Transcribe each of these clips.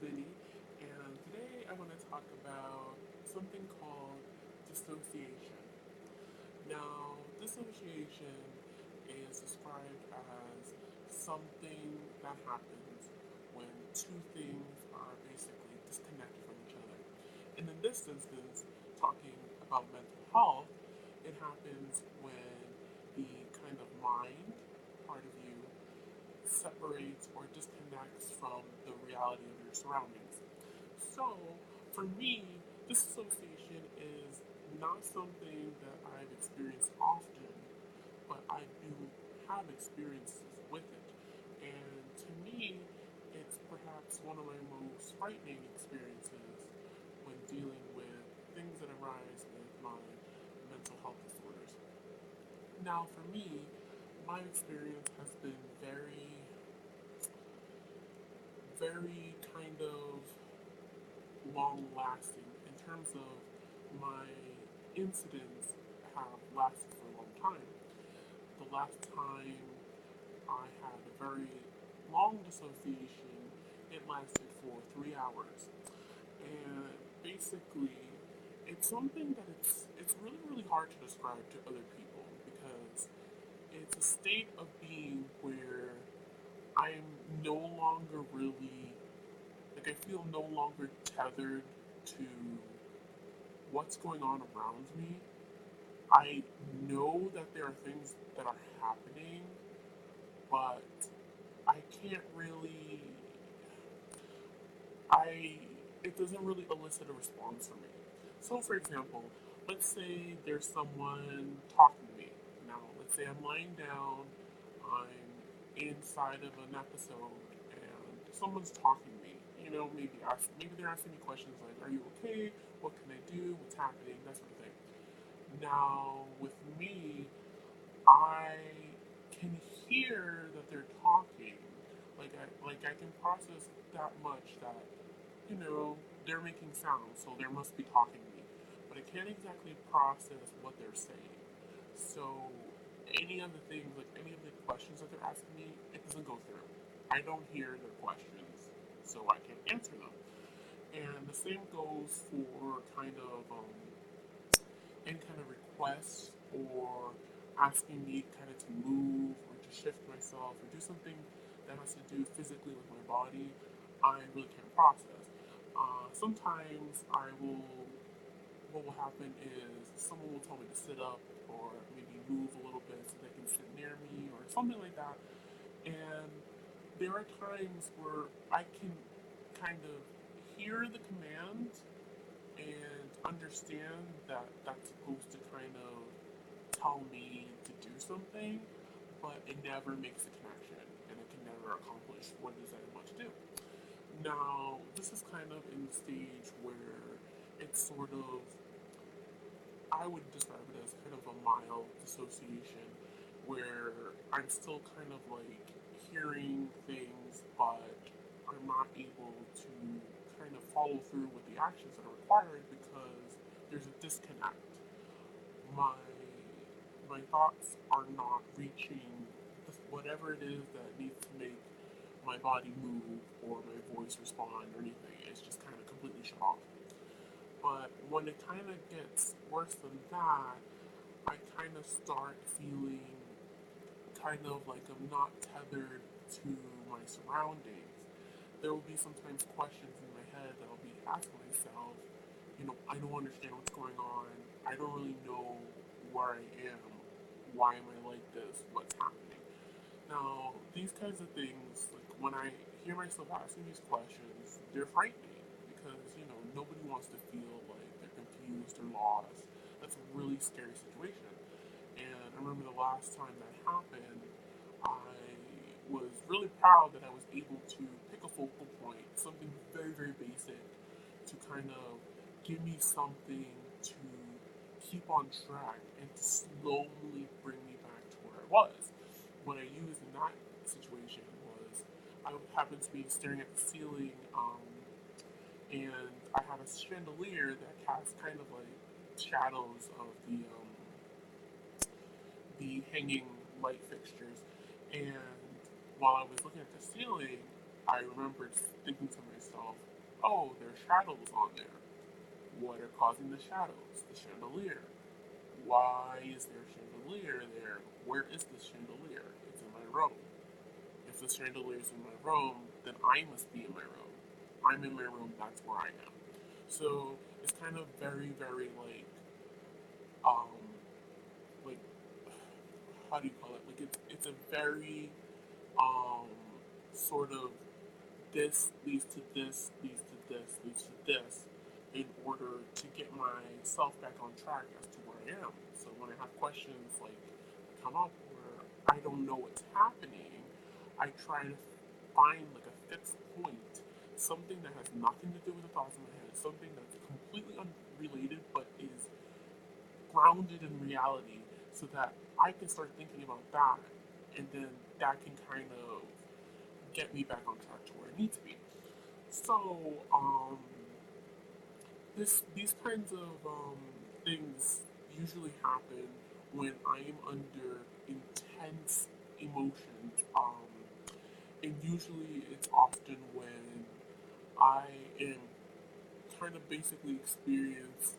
Vinny, and today I want to talk about something called dissociation. Now, dissociation is described as something that happens when two things are basically disconnected from each other. And in this instance, talking about mental health, it happens when the kind of mind part of you separates or disconnects from the reality of your surroundings. So, for me, disassociation is not something that I've experienced often, but I do have experiences with it. And to me, it's perhaps one of my most frightening experiences when dealing with things that arise with my mental health disorders. Now, for me, my experience has been very kind of long lasting in terms of my incidents have lasted for a long time. The last time I had a very long dissociation, it lasted for 3 hours. And basically, it's something that it's really hard to describe to other people because it's a state of being where I'm no longer really like I feel no longer tethered to what's going on around me. I know that there are things that are happening, but I can't really I it doesn't really elicit a response from me. So for example, let's say there's someone talking to me. Now, let's say I'm lying down, I'm inside of an episode and someone's talking to me. Maybe they're asking me questions like, "Are you okay? What can I do? What's happening?" That sort of thing. Now, with me, I can hear that they're talking. I can process that much that they're making sounds, so they must be talking to me. But I can't exactly process what they're saying. So any of the things, like any of the questions that they're asking me, it doesn't go through. I don't hear their questions, so I can't answer them. And the same goes for any kind of requests or asking me kind of to move or to shift myself or do something that has to do physically with my body. I really can't process. Sometimes what will happen is someone will tell me to sit up or maybe move a little bit so they can sit near me or something like that. And there are times where I can kind of hear the command and understand that that's supposed to kind of tell me to do something, but it never makes a connection and it can never accomplish what it is that I want to do. Now, this is kind of in the stage where it's sort of, I would describe it as kind of a mild dissociation where I'm still kind of like hearing things, but I'm not able to kind of follow through with the actions that are required because there's a disconnect. My my thoughts are not reaching whatever it is that needs to make my body move or my voice respond or anything. It's just kind of completely shut off. But when it kind of gets worse than that, I kind of start feeling kind of like I'm not tethered to my surroundings. There will be sometimes questions in my head that I'll be asking myself, I don't understand what's going on. I don't really know where I am. Why am I like this? What's happening? Now, these kinds of things, like when I hear myself asking these questions, they're frightening because, nobody wants to feel like they're confused or lost. That's a really scary situation. And I remember the last time that happened, I was really proud that I was able to pick a focal point, something very basic, to kind of give me something to keep on track and to slowly bring me back to where I was. What I used in that situation was I happened to be staring at the ceiling, and I had a chandelier that casts kind of like shadows of the hanging light fixtures. And while I was looking at the ceiling, I remember just thinking to myself, oh, there's shadows on there. What are causing the shadows? The chandelier. Why is there a chandelier there? Where is this chandelier? It's in my room. If the chandelier is in my room, then I must be in my room. I'm in my room, that's where I am. So it's kind of very, very um, like, how do you call it? Like it's a very, um, sort of this leads to this, leads to this, leads to this, in order to get myself back on track as to where I am. So when I have questions like come up where I don't know what's happening, I try to find like a fixed point, something that has nothing to do with the thoughts in my head, something that's completely unrelated but is grounded in reality, so that I can start thinking about that, and then that can kind of get me back on track to where I need to be. So, these kinds of things usually happen when I am under intense emotions, and usually it's often when I am kind of basically experience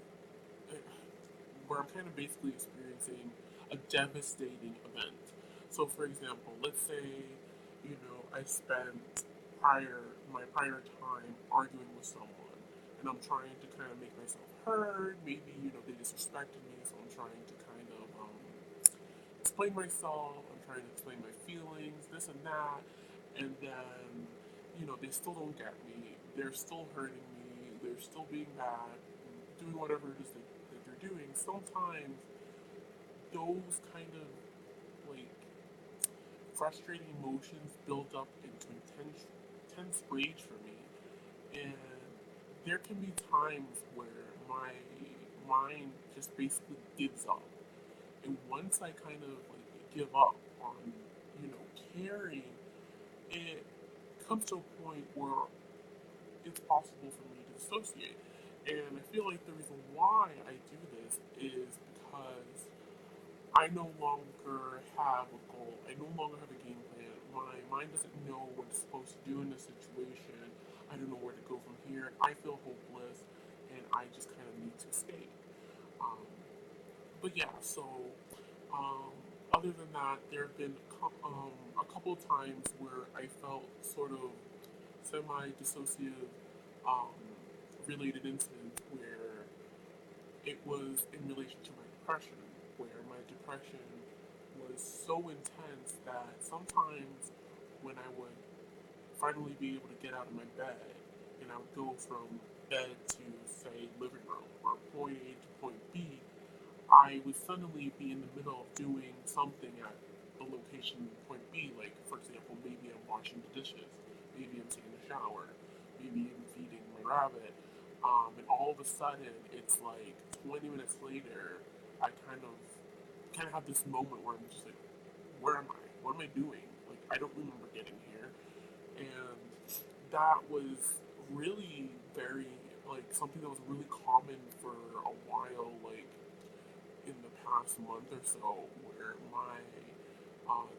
where I'm kind of basically experiencing a devastating event. So, for example, let's say, I spent my prior time arguing with someone, and I'm trying to kind of make myself heard. Maybe, they disrespected me, so I'm trying to kind of explain myself. I'm trying to explain my feelings, this and that, and then, they still don't get me. They're still hurting me. They're still being bad, doing whatever it is that they're doing. Sometimes those kind of like frustrating emotions build up into intense rage for me, and there can be times where my mind just basically gives up. And once I kind of like give up on, caring, it comes to a point where it's possible for me to dissociate. And I feel like the reason why I do this is because I no longer have a goal. I no longer have a game plan. My mind doesn't know what it's supposed to do in this situation. I don't know where to go from here. I feel hopeless, and I just kind of need to escape. Um, but yeah, so um, other than that, there have been a couple of times where I felt sort of semi-dissociative um, related incidents where it was in relation to my depression, where my depression was so intense that sometimes when I would finally be able to get out of my bed and I would go from bed to, say, living room or point A to point B, I would suddenly be in the middle of doing something at the location point B, like, for example, maybe I'm washing the dishes, maybe I'm taking a shower, maybe I'm feeding my rabbit, and all of a sudden, it's like 20 minutes later, I kind of have this moment where I'm just like, where am I? What am I doing? Like, I don't remember getting here, and that was really very like something that was really common for a while, like in the past month or so, where my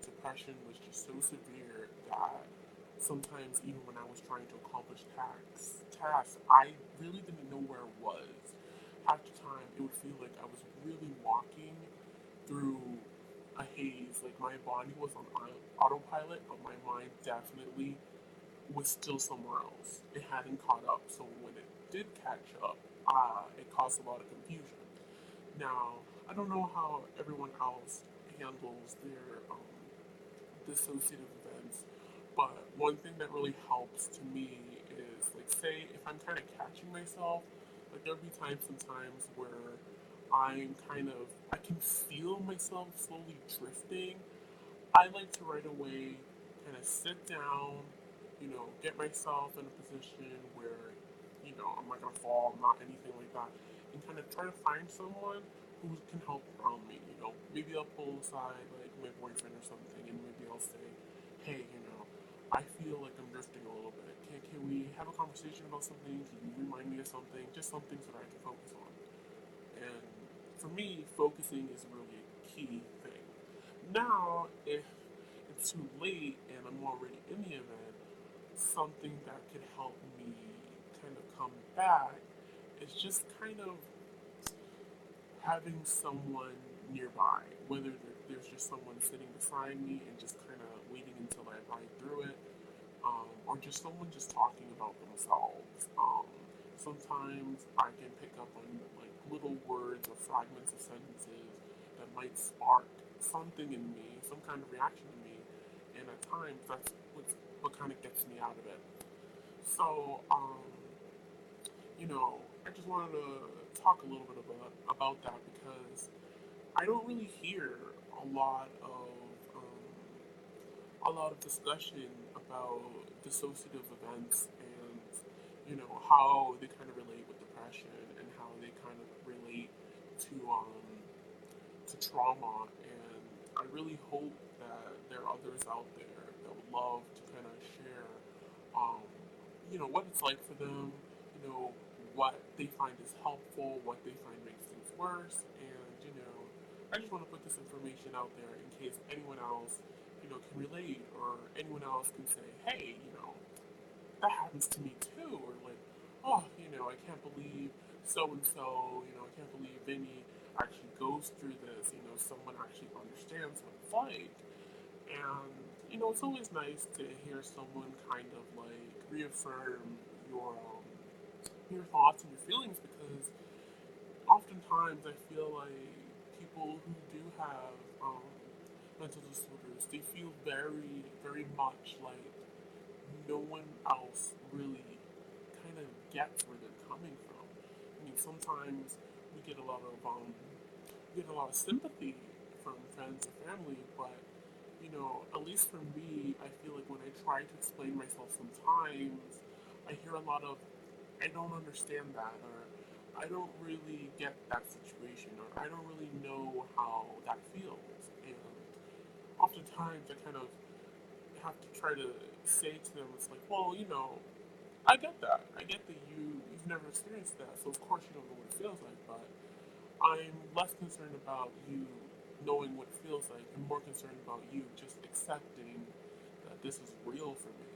depression was just so severe that sometimes even when I was trying to accomplish tasks, I really didn't know where I was. Half the time, it would feel like I was really walking through a haze. Like my body was on autopilot, but my mind definitely was still somewhere else. It hadn't caught up. So when it did catch up, it caused a lot of confusion. Now, I don't know how everyone else handles their dissociative events, but one thing that really helps to me is, like, say, if I'm kind of catching myself, like, there'll be times sometimes where I can feel myself slowly drifting. I like to right away kind of sit down, get myself in a position where, I'm not gonna fall, not anything like that, and kind of try to find someone who can help ground me. Maybe I'll pull aside like my boyfriend or something, and maybe I'll say, hey, I feel like I'm drifting a little bit. Can we have a conversation about something? Can you remind me of something? Just something so that I can focus on. And for me, focusing is really a key thing. Now, if it's too late and I'm already in the event, something that could help me kind of come back is just kind of having someone nearby, whether there's just someone sitting beside me and just kind of waiting until I ride through it, or just someone just talking about themselves. Sometimes I can pick up on like little words or fragments of sentences that might spark something in me, some kind of reaction in me, and at times that's what kind of gets me out of it. So, I just wanted to talk a little bit about that because I don't really hear a lot of discussion about dissociative events and how they kind of relate with depression and how they kind of relate to trauma. And I really hope that there are others out there that would love to kind of share um, what it's like for them, what they find is helpful, what they find makes things worse, and I just want to put this information out there in case anyone else, can relate, or anyone else can say, hey, that happens to me too, or like, oh, I can't believe so and so, I can't believe Vinny actually goes through this, someone actually understands what it's like. And, it's always nice to hear someone kind of like reaffirm your thoughts and your feelings because oftentimes I feel like people who do have mental disorders, they feel very, very much like no one else really kind of gets where they're coming from. I mean, sometimes we get a lot of sympathy from friends and family, but at least for me, I feel like when I try to explain myself, sometimes I hear a lot of I don't understand that, or I don't really get that situation, or I don't really know how that feels. And oftentimes I kind of have to try to say to them, it's like, well, I get that. I get that you've never experienced that, so of course you don't know what it feels like. But I'm less concerned about you knowing what it feels like, and more concerned about you just accepting that this is real for me.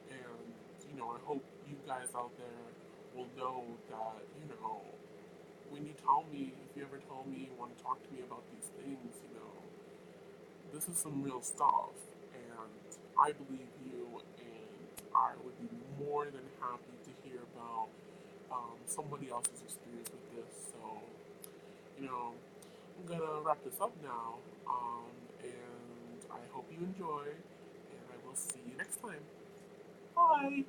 And I hope you guys out there will know that when you tell me, if you ever tell me you want to talk to me about these things, this is some real stuff, and I believe you, and I would be more than happy to hear about somebody else's experience with this. So, I'm gonna wrap this up now, and I hope you enjoy, and I will see you next time. Bye!